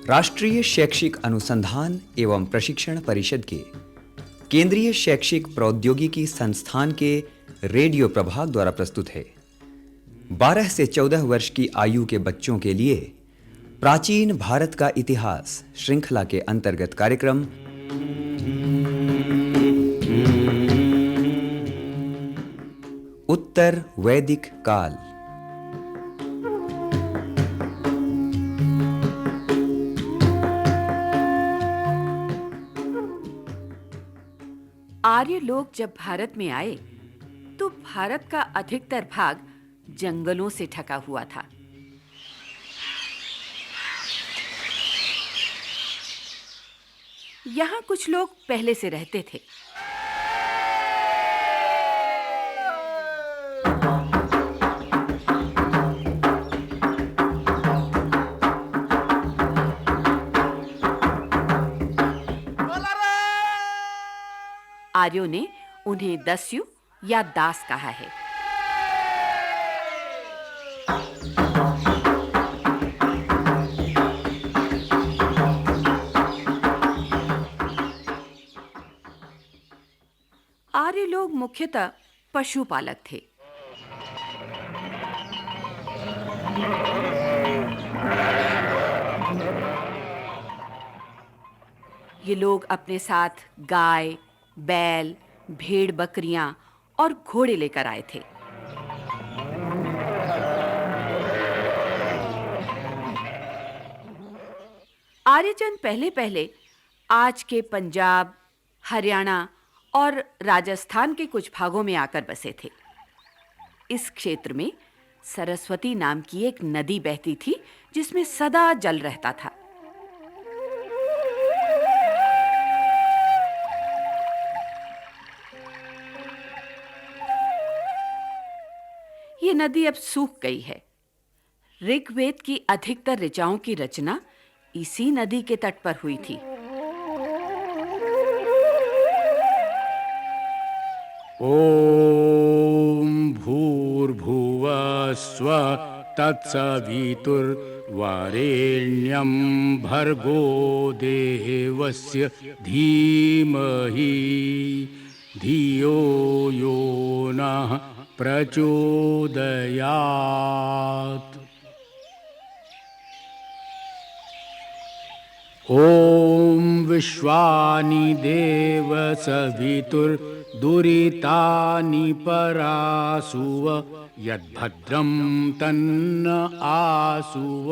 राष्ट्रीय शैक्षिक अनुसंधान एवं प्रशिक्षण परिषद के केंद्रीय शैक्षिक प्रौद्योगिकी संस्थान के रेडियो प्रभाग द्वारा प्रस्तुत है। 12 से 14 वर्ष की आयु के बच्चों के लिए प्राचीन भारत का इतिहास श्रृंखला के अंतर्गत कार्यक्रम उत्तर वैदिक काल। आर्य लोग जब भारत में आए तो भारत का अधिकतर भाग जंगलों से ढका हुआ था। यहाँ कुछ लोग पहले से रहते थे। आर्यों ने उन्हें दस्यु या दास कहा है। आर्य लोग मुख्यतः पशुपालक थे। ये लोग अपने साथ गाय, बैल, भेड़ बकरियां और घोड़े लेकर आए थे। आर्यजन पहले आज के पंजाब, हरियाणा और राजस्थान के कुछ भागों में आकर बसे थे। इस क्षेत्र में सरस्वती नाम की एक नदी बहती थी जिसमें सदा जल रहता था। ये नदी अब सूख गई है। ऋग्वेद की अधिकतर ऋचाओं की रचना इसी नदी के तट पर हुई थी। ओम भूर्भुवः स्वः तत्सवितुर्वरेण्यं भर्गो देवस्य धीमहि धियो यो नः प्रचोदयात्। ओम विश्वानि देव सवितुर्दुरितानि परासुव यद्भद्रं तन्न आसुव।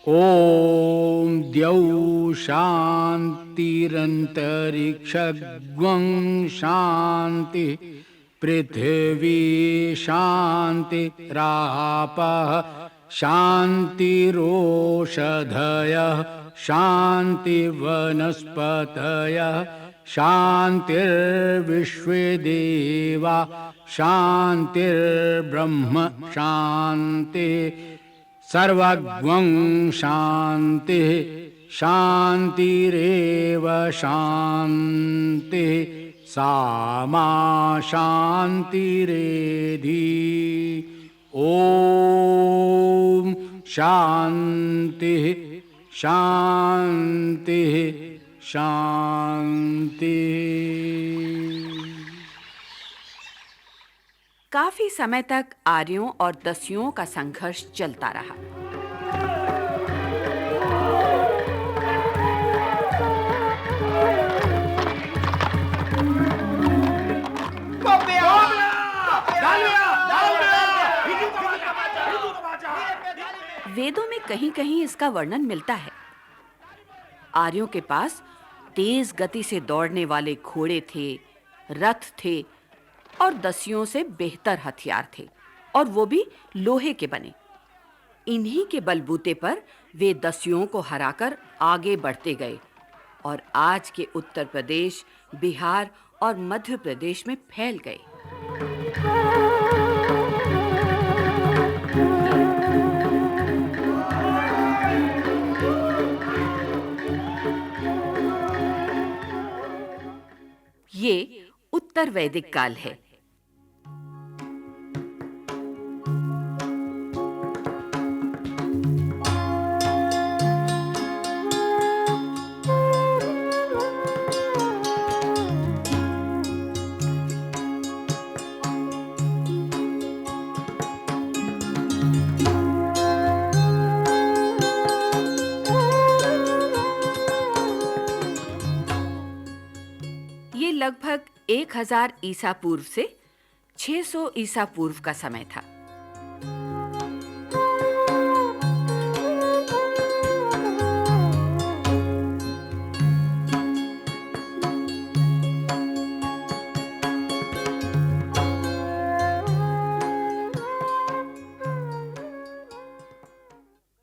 ओम द्यौ शान्तिरन्तरिक्षगं शान्ति पृथिवी शान्तिरापः शान्तिरोषधयः शान्तिवनस्पतयः शान्तिर्विश्वे देवा शान्तिर्ब्रह्म शान्ति सर्वज्ञं शान्तिः शान्तिरेव शान्तिः सामा शान्तिरेधि। ओम शान्तिः शान्तिः शान्तिः। काफी समय तक आर्यों और दस्युओं का संघर्ष चलता रहा। वेदों में कहीं-कहीं इसका वर्णन मिलता है। आर्यों के पास तेज गति से दौड़ने वाले घोड़े थे, रथ थे और दस्युओं से बेहतर हथियार थे, और वो भी लोहे के बने। इन्हीं के बलबूते पर वे दस्युओं को हराकर आगे बढ़ते गए और आज के उत्तर प्रदेश, बिहार और मध्य प्रदेश में फैल गए। ये उत्तर वैदिक काल है। 1000 ईसा पूर्व से 600 ईसा पूर्व का समय था।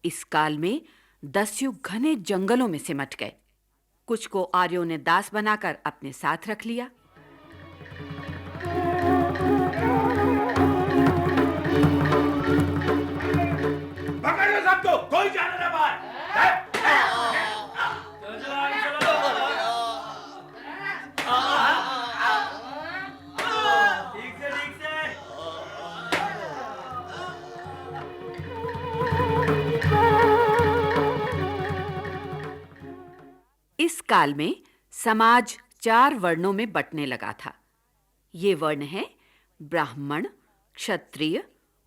इस काल में 10 युग घने जंगलों में सिमट गए। कुछ को आर्यों ने दास बनाकर अपने साथ रख लिया। पकड़ लो सबको, कोई जाने ना बाहर। ठीक से। इस काल में समाज 4 वर्णों में बंटने लगा था। ये वर्ण हैं ब्राह्मण, क्षत्रिय,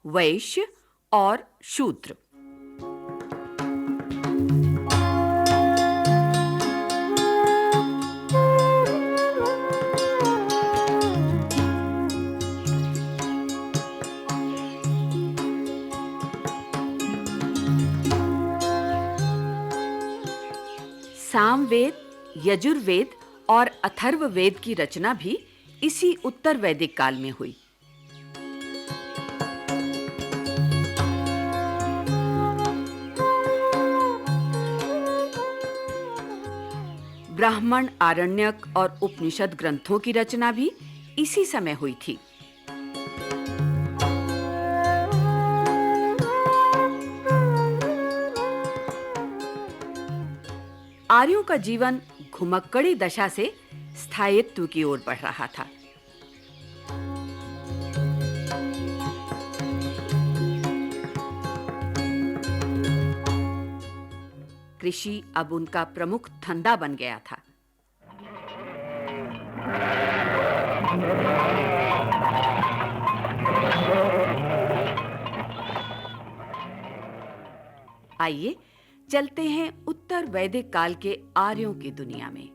वैश्य और शूद्र। सामवेद, यजुर्वेद और अथर्ववेद की रचना भी इसी उत्तर वैदिक काल में हुई। ब्राह्मण, आरण्यक और उपनिषद ग्रंथों की रचना भी इसी समय हुई थी। आर्यों का जीवन घुमक्कड़ी दशा से स्थायित्व की ओर बढ़ रहा था। कृषि अब उनका प्रमुख धंधा बन गया था। आइए चलते हैं उत्तर वैदिक काल के आर्यों की दुनिया में।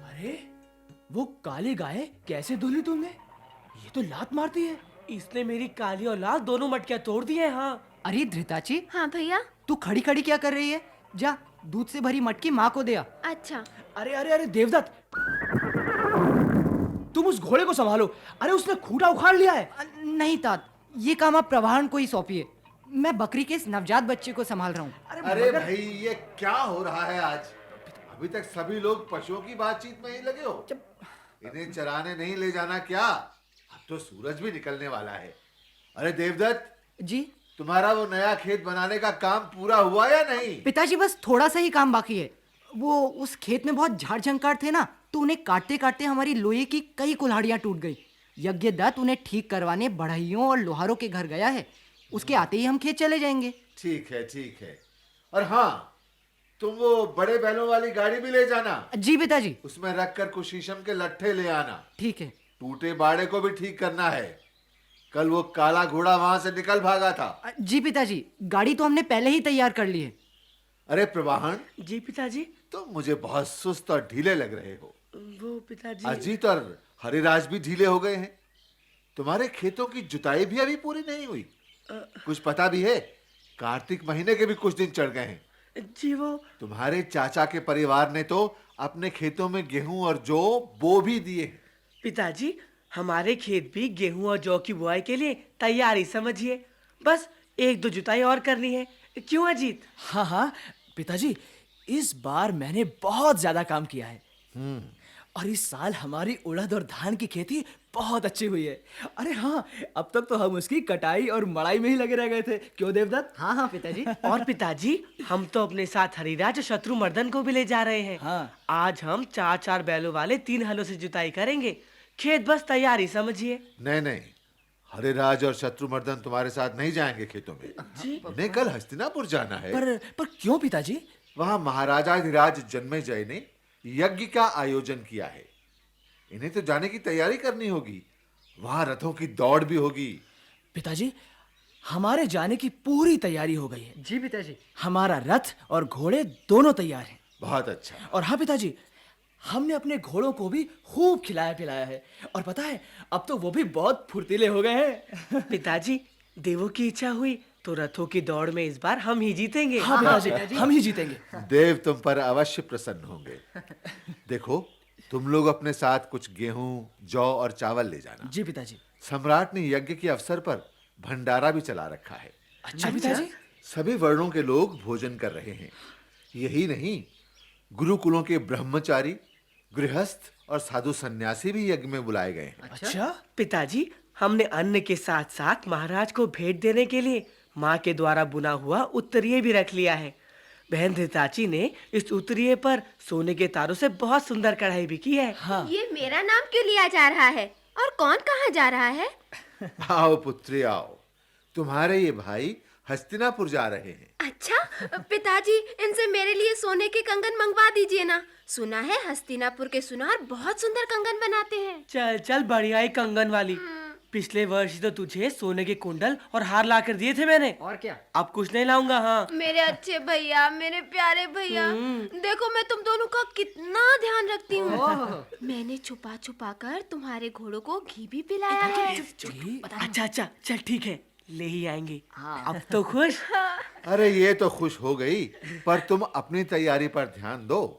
अरे वो काली गाय कैसे धुली तुमने? ये तो लात मारती है। इसने मेरी काली और लाल दोनों मटकियां तोड़ दी हैं। हाँ। अरे धृताची, हाँ भैया। तू खड़ी खड़ी क्या कर रही है? जा दूध से भरी मटकी माँ को दे आ। अच्छा। अरे अरे अरे देवदत्त, तुम उस घोड़े को संभालो। अरे उसने खूंटा उखाड़ लिया है। नहीं तात, ये काम आप प्रभान को ही सौंपिए। मैं बकरी के इस नवजात बच्चे को संभाल रहा हूँ। अरे भाई, ये क्या हो रहा है आज? अभी तक सभी लोग पशुओं की बातचीत में ही लगे हो। इन्हें चराने नहीं ले जाना क्या? अब तो सूरज भी निकलने वाला है। अरे देवदत्त जी तुम्हारा वो नया खेत बनाने का काम पूरा हुआ या नहीं? पिताजी, बस थोड़ा सा ही काम बाकी है। वो उस खेत में बहुत झाड़ झंकार थे ना, तो उन्हें काटते काटते हमारी लोहे की कई कुल्हाड़ियां टूट गई। यज्ञदत्त उन्हें ठीक करवाने बढ़इयों और लोहारों के घर गया है। उसके आते ही हम खेत चले जाएंगे। ठीक है। और हाँ, तुम वो बड़े बैलों वाली गाड़ी भी ले जाना। जी पिताजी। उसमें रखकर कुछ शीशम के लट्ठे ले आना। ठीक है। टूटे बाड़े को भी ठीक करना है। कल वो काला घोड़ा वहां से निकल भागा था। जी पिताजी, गाड़ी तो हमने पहले ही तैयार कर ली है। अरे प्रवाहन, जी पिताजी। तुम मुझे बहुत सुस्त और ढीले लग रहे हो। वो पिताजी। अजीत और हरिराज भी ढीले हो गए हैं। तुम्हारे खेतों की जुताई भी अभी पूरी नहीं हुई। कुछ पता भी है? कार्तिक महीने के भी कुछ दिन चढ़ गए हैं। जी वो तुम्हारे चाचा के परिवार ने तो अपने खेतों में गेहूं और जौ बो भी दिए हैं। पिताजी, हमारे खेत भी गेहूं और जौ की बुआई के लिए तैयारी समझिए। बस 1-2 जुताई और करनी है। क्यों अजीत? हाँ हाँ पिताजी, इस बार मैंने बहुत ज्यादा काम किया है। और इस साल हमारी उड़द और धान की खेती बहुत अच्छी हुई है। अरे हाँ, अब तक तो हम उसकी कटाई और मड़ाई में ही लगे रह गए थे। क्यों देवदत्त? हाँ हाँ पिताजी। और पिताजी, हम तो अपने साथ हरिराज और शत्रुमर्दन को भी ले जा रहे हैं। हाँ। आज हम 4-4 बैलों वाले 3 हलों से जुताई करेंगे। खेत बस तैयारी समझिए। नहीं, हरिराज और शत्रुमर्दन तुम्हारे साथ नहीं जाएंगे खेतों में। उन्हें कल हस्तिनापुर जाना है। पर क्यों पिताजी? वहां महाराजाधिराज जन्मेजय ने यज्ञ का आयोजन किया है। इन्हें तो जाने की तैयारी करनी होगी। वहां रथों की दौड़ भी होगी। पिताजी, हमारे जाने की पूरी तैयारी हो गई है। जी पिताजी। हमारा रथ और घोड़े दोनों तैयार हैं। बहुत अच्छा। और हाँ पिताजी, हमने अपने घोड़ों को भी खूब खिलाया पिलाया है। और पता है, अब तो वो भी बहुत फुर्तीले हो गए हैं। पिताजी, देवों की इच्छा हुई तो रथों की दौड़ में इस बार हम ही जीतेंगे। हाँ पिताजी, हम ही जीतेंगे। देव तुम पर अवश्य प्रसन्न होंगे। देखो, तुम लोग अपने साथ कुछ गेहूं, जौ और चावल ले जाना। जी पिताजी। सम्राट ने यज्ञ के अवसर पर भंडारा भी चला रखा है। अच्छा पिताजी। सभी वर्णों के लोग भोजन कर रहे हैं। यही नहीं, गुरुकुलों के ब्रह्मचारी, गृहस्थ और साधु सन्यासी भी यज्ञ में बुलाए गए हैं। अच्छा पिताजी, हमने अन्न के साथ साथ महाराज को भेंट देने के लिए माँ के द्वारा बुना हुआ उत्तरीय भी रख लिया है। बहन धृताची ने इस उत्तरीय पर सोने के तारों से बहुत सुंदर कढ़ाई भी की है। हाँ। ये मेरा नाम क्यों लिया जा रहा है और कौन कहाँ जा रहा है? आओ पुत्री आओ, तुम्हारे ये भाई हस्तिनापुर जा रहे हैं। अच्छा पिताजी, इनसे मेरे लिए सोने के कंगन मंगवा दीजिए ना। सुना है हस्तिनापुर के सुनार बहुत सुंदर कंगन बनाते हैं। चल चल, बढ़िया ही कंगन वाली। पिछले वर्ष ही तो तुझे सोने के कुंडल और हार ला कर दिए थे मैंने। और क्या? अब कुछ नहीं लाऊंगा। हाँ मेरे अच्छे भैया, मेरे प्यारे भैया, देखो मैं तुम दोनों का कितना ध्यान रखती हूँ। मैंने छुपा छुपा कर तुम्हारे घोड़ों को घी भी पिलाया है। अच्छा अच्छा, चल ठीक है, ले ही आएंगे। अब तो खुश। अरे ये तो खुश हो गई, पर तुम अपनी तैयारी पर ध्यान दो।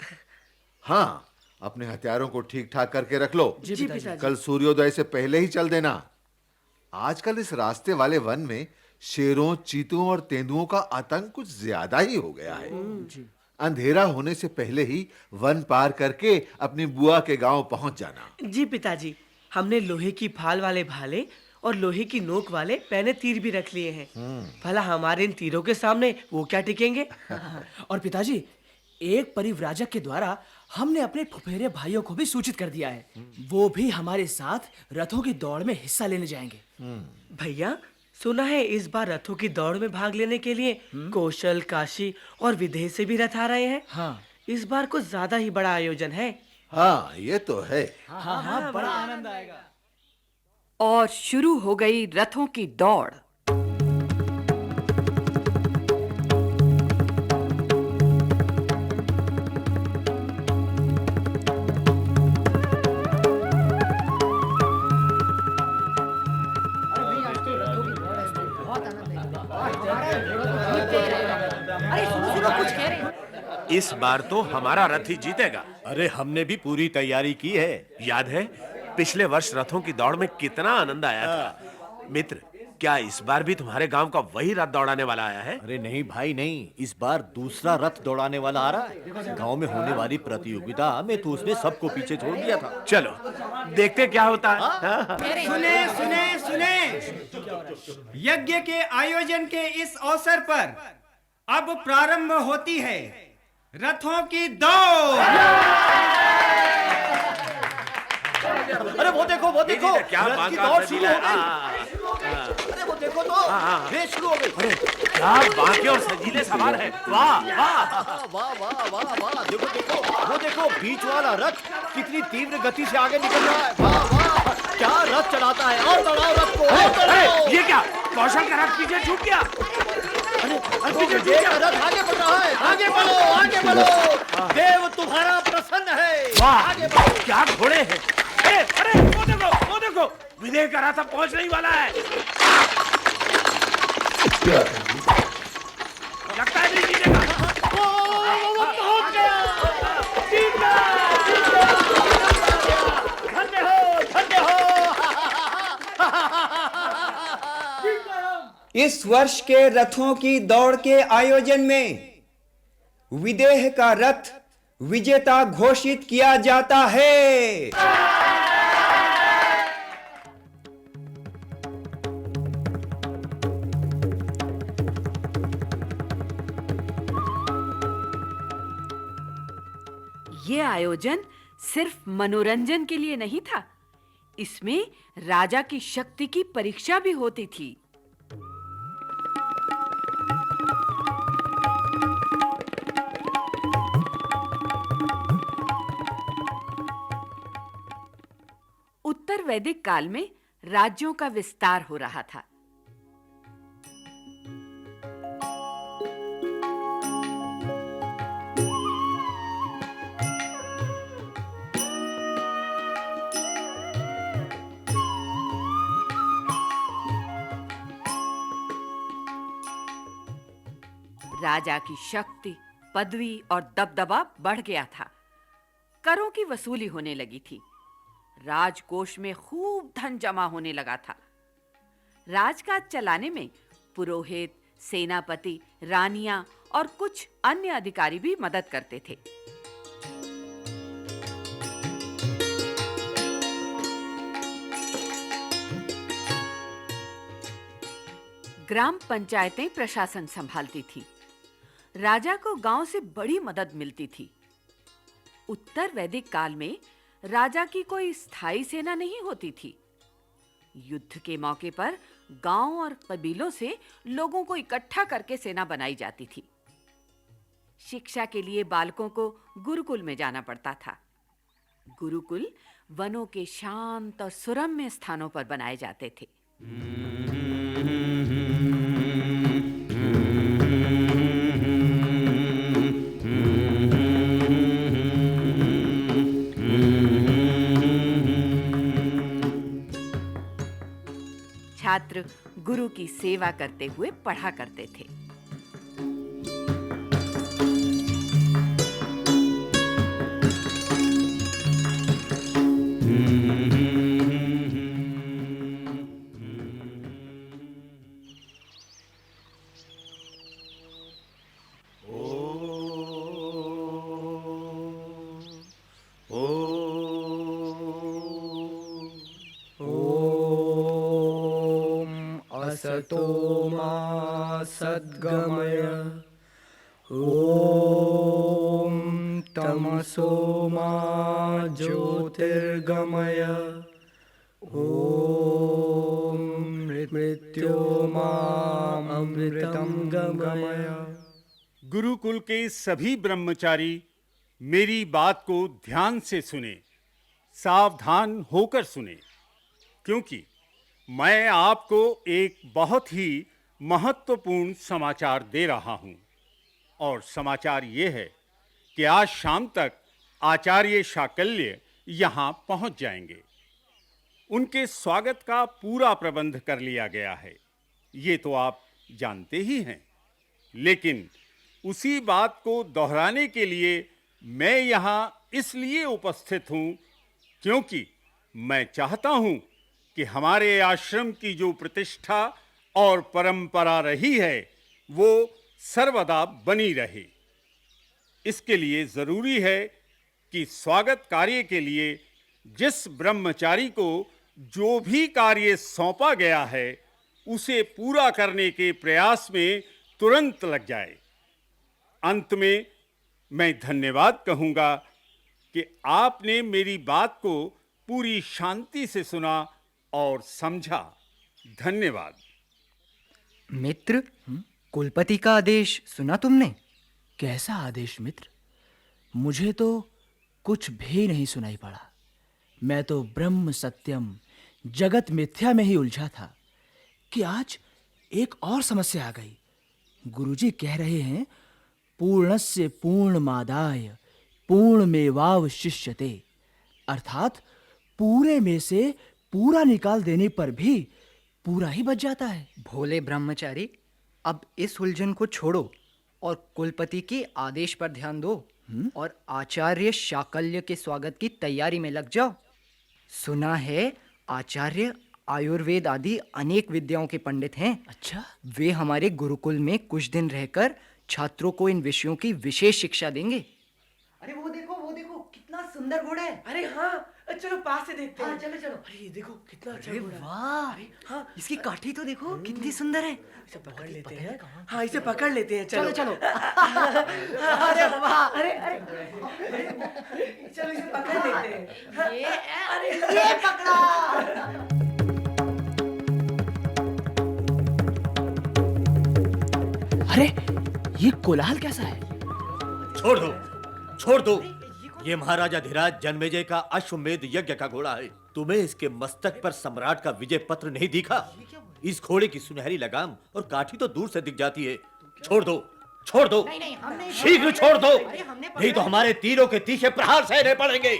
हाँ, अपने हथियारों को ठीक ठाक करके रख लो। जी पिताजी। कल सूर्योदय से पहले ही चल देना। आजकल इस रास्ते वाले वन में शेरों, चीतों और तेंदुओं का आतंक कुछ ज्यादा ही हो गया है। अंधेरा होने से पहले ही वन पार करके अपनी बुआ के गांव पहुंच जाना। जी पिताजी, हमने लोहे की फाल वाले भाले और लोहे की नोक वाले पैने तीर भी रख लिए हैं। भला हमारे इन तीरों के सामने वो क्या टिकेंगे। और पिताजी, एक परिव्राजक के द्वारा हमने अपने फुफेरे भाइयों को भी सूचित कर दिया है। वो भी हमारे साथ रथों की दौड़ में हिस्सा लेने जाएंगे। भैया, सुना है इस बार रथों की दौड़ में भाग लेने के लिए कौशल, काशी और विदेश से भी रथ आ रहे हैं। हाँ। इस बार कुछ ज्यादा ही बड़ा आयोजन है। हाँ, ये तो है। हाँ, बड़ा आनंद आएगा। और शुरू हो गई रथों की दौड़। इस बार तो हमारा रथ ही जीतेगा। अरे हमने भी पूरी तैयारी की है। याद है पिछले वर्ष रथों की दौड़ में कितना आनंद आया था। मित्र, क्या इस बार भी तुम्हारे गांव का वही रथ दौड़ाने वाला आया है? अरे नहीं भाई नहीं, इस बार दूसरा रथ दौड़ाने वाला आ रहा है। गांव में होने वाली प्रतियोगिता में तो उसने सबको पीछे छोड़ दिया था। चलो देखते क्या होता है। सुने सुने सुने, यज्ञ के आयोजन के इस अवसर पर अब प्रारंभ होती है रथों की दौड़। अरे वो देखो क्या रथ की बांका दौड़ शुरू सजीला हो है। गई। अरे वो देखो तो रेस शुरू हो गई। अरे क्या बांके और सजीले सवार है। वाह वाह वाह वाह वाह वाह, देखो वो देखो बीच वाला रथ कितनी तीव्र गति से आगे निकल रहा है। वाह वाह, क्या रथ चलाता है। और दौड़ाओ रथ को, और दौड़ाओ। ये क्या, कौशल का रथ पीछे छूट गया। पीछे रथ आगे बढ़ रहा है। आगे बढ़ो, आगे बढ़ो। देव तुम्हारा प्रसन्न है। वाह, क्या घोड़े हैं। अरे वो देखो, विदेह का रथ अब पहुंचने ही वाला है। लगता है नहीं जीतेगा। वो पहुंच गया। जीत गया। धन्य हो। इस वर्ष के रथों की दौड़ के आयोजन में विदेह का रथ विजेता घोषित किया जाता है। ये आयोजन सिर्फ मनोरंजन के लिए नहीं था, इसमें राजा की शक्ति की परीक्षा भी होती थी। उत्तर वैदिक काल में राज्यों का विस्तार हो रहा था। राजा की शक्ति, पदवी और दबदबा बढ़ गया था। करों की वसूली होने लगी थी। राजकोष में खूब धन जमा होने लगा था। राजकाज चलाने में पुरोहित, सेनापति, रानियां और कुछ अन्य अधिकारी भी मदद करते थे। ग्राम पंचायतें प्रशासन संभालती थी। राजा को गांव से बड़ी मदद मिलती थी। उत्तर वैदिक काल में राजा की कोई स्थायी सेना नहीं होती थी। युद्ध के मौके पर गांव और कबीलों से लोगों को इकट्ठा करके सेना बनाई जाती थी। शिक्षा के लिए बालकों को गुरुकुल में जाना पड़ता था। गुरुकुल वनों के शांत और सुरम्य स्थानों पर बनाए जाते थे। छात्र गुरु की सेवा करते हुए पढ़ा करते थे। असतो मा सद्गमय ओम तमसो मा ज्योतिर्गमय ओम मृत्योर्मामृतं गमय। गुरुकुल के सभी ब्रह्मचारी मेरी बात को ध्यान से सुने, सावधान होकर सुने, क्योंकि मैं आपको एक बहुत ही महत्वपूर्ण समाचार दे रहा हूं। और समाचार ये है कि आज शाम तक आचार्य शाकल्य यहां पहुंच जाएंगे। उनके स्वागत का पूरा प्रबंध कर लिया गया है, ये तो आप जानते ही हैं। लेकिन उसी बात को दोहराने के लिए मैं यहां इसलिए उपस्थित हूं क्योंकि मैं चाहता हूं कि हमारे आश्रम की जो प्रतिष्ठा और परंपरा रही है वो सर्वदा बनी रहे। इसके लिए जरूरी है कि स्वागत कार्य के लिए जिस ब्रह्मचारी को जो भी कार्य सौंपा गया है उसे पूरा करने के प्रयास में तुरंत लग जाए। अंत में मैं धन्यवाद कहूंगा कि आपने मेरी बात को पूरी शांति से सुना और समझा। धन्यवाद। मित्र, कुलपति का आदेश सुना तुमने? कैसा आदेश मित्र? मुझे तो कुछ भी नहीं सुनाई पड़ा। मैं तो ब्रह्म सत्यम जगत मिथ्या में ही उलझा था कि आज एक और समस्या आ गई। गुरुजी कह रहे हैं पूर्णस्य पूर्णमादाय पूर्णमेवावशिष्यते, अर्थात पूरे में से पूरा निकाल देने पर भी पूरा ही बच जाता है। भोले ब्रह्मचारी, अब इस उलझन को छोड़ो और कुलपति के आदेश पर ध्यान दो और आचार्य शाकल्य के स्वागत की तैयारी में लग जाओ। सुना है आचार्य आयुर्वेद आदि अनेक विद्याओं के पंडित हैं। अच्छा? वे हमारे गुरुकुल में कुछ दिन रहकर छात्रों को इन विषयों की विशेष शिक्षा देंगे। अरे वो देखो कितना सुंदर घोड़ा है। अरे हाँ, चलो पास से देखते हैं। हाँ, चलो चलो। अरे ये देखो कितना अच्छा अरे घोड़ा है। वाह, हाँ, इसकी काठी तो देखो कितनी सुंदर है। इसे पकड़ लेते हैं। हाँ, इसे पकड़ लेते हैं। चलो चलो अरे वाह, अरे चलो इसे पकड़ लेते हैं। ये पकड़ा। अरे ये कोलाहल कैसा है? छोड़ दो। ये महाराजा धीराज जन्मेजय का अश्वमेध यज्ञ का घोड़ा है। तुम्हें इसके मस्तक पर सम्राट का विजय पत्र नहीं दिखा? इस घोड़े की सुनहरी लगाम और काठी तो दूर से दिख जाती है। छोड़ दो, छोड़ दो, शीघ्र छोड़ दो, नहीं तो हमारे तीरों के तीखे प्रहार सहने पड़ेंगे।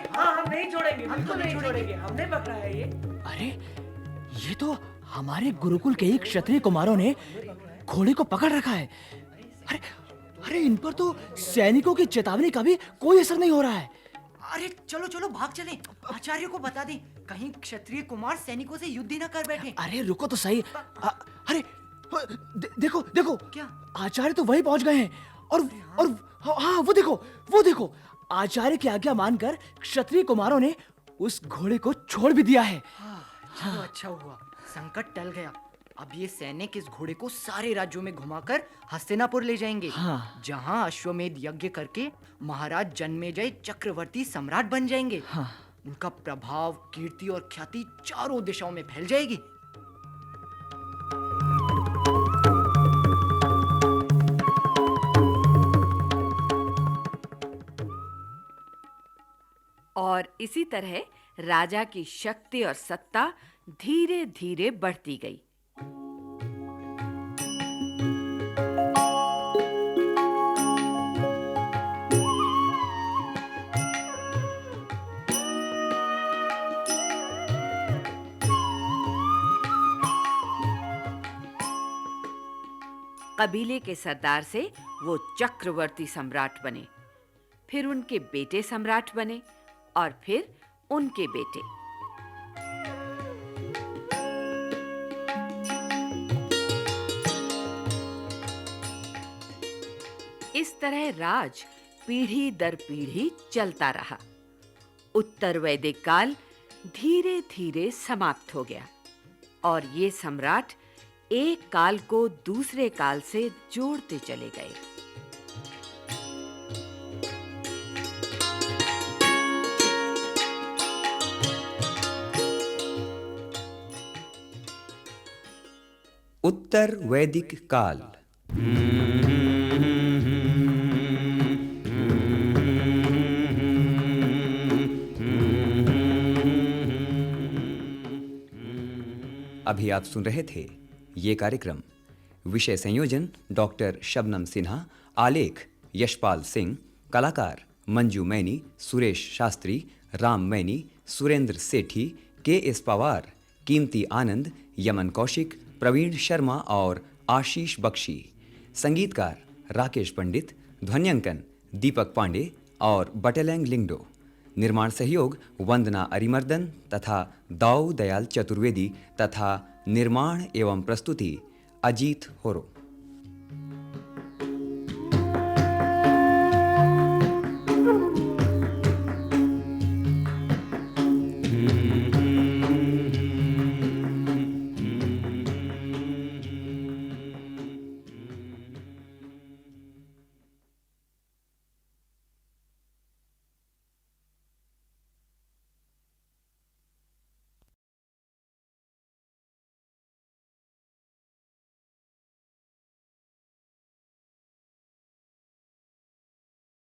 हाँ, हम नहीं छोड़ेंगे, बिल्कुल नहीं छोड़ेंगे, हमने पकड़ा है ये। अरे ये तो हमारे गुरुकुल के ही क्षत्रिय कुमारों ने घोड़े को पकड़ रखा है। अरे अरे इन पर तो सैनिकों की चेतावनी का भी कोई असर नहीं हो रहा है। अरे चलो चलो भाग चलें, आचार्य को बता दें, कहीं क्षत्रिय कुमार सैनिकों से युद्ध ही ना कर बैठे। अरे रुको तो सही। अरे देखो देखो, क्या? आचार्य तो वहीं पहुंच गए हैं। और हाँ, वो देखो आचार्य की आज्ञा मानकर क्षत्रिय कुमारों ने उस घोड़े को छोड़ भी दिया है। चलो अच्छा हुआ, संकट टल गया। अब ये सैनिक इस घोड़े को सारे राज्यों में घुमाकर हस्तिनापुर ले जाएंगे, जहां अश्वमेध यज्ञ करके महाराज जन्मेजय चक्रवर्ती सम्राट बन जाएंगे। उनका प्रभाव, कीर्ति और ख्याति चारों दिशाओं में फैल जाएगी। और इसी तरह राजा की शक्ति और सत्ता धीरे धीरे बढ़ती गई। कबीले के सरदार से वो चक्रवर्ती सम्राट बने, फिर उनके बेटे सम्राट बने और फिर उनके बेटे। इस तरह राज पीढ़ी दर पीढ़ी चलता रहा। उत्तर वैदिक काल धीरे धीरे समाप्त हो गया और ये सम्राट एक काल को दूसरे काल से जोड़ते चले गए। उत्तर वैदिक काल। अभी आप सुन रहे थे ये कार्यक्रम। विषय संयोजन डॉक्टर शबनम सिन्हा, आलेख यशपाल सिंह, कलाकार मंजू मैनी, सुरेश शास्त्री, राम मैनी, सुरेंद्र सेठी, के.एस. पवार, कीमती आनंद, यमन कौशिक, प्रवीण शर्मा और आशीष बख्शी। संगीतकार राकेश पंडित, ध्वन्यांकन दीपक पांडे और बटेलैंग लिंगडो। निर्माण सहयोग वंदना अरिमर्दन तथा दाऊ दयाल चतुर्वेदी तथा निर्माण एवं प्रस्तुति अजीत होरो।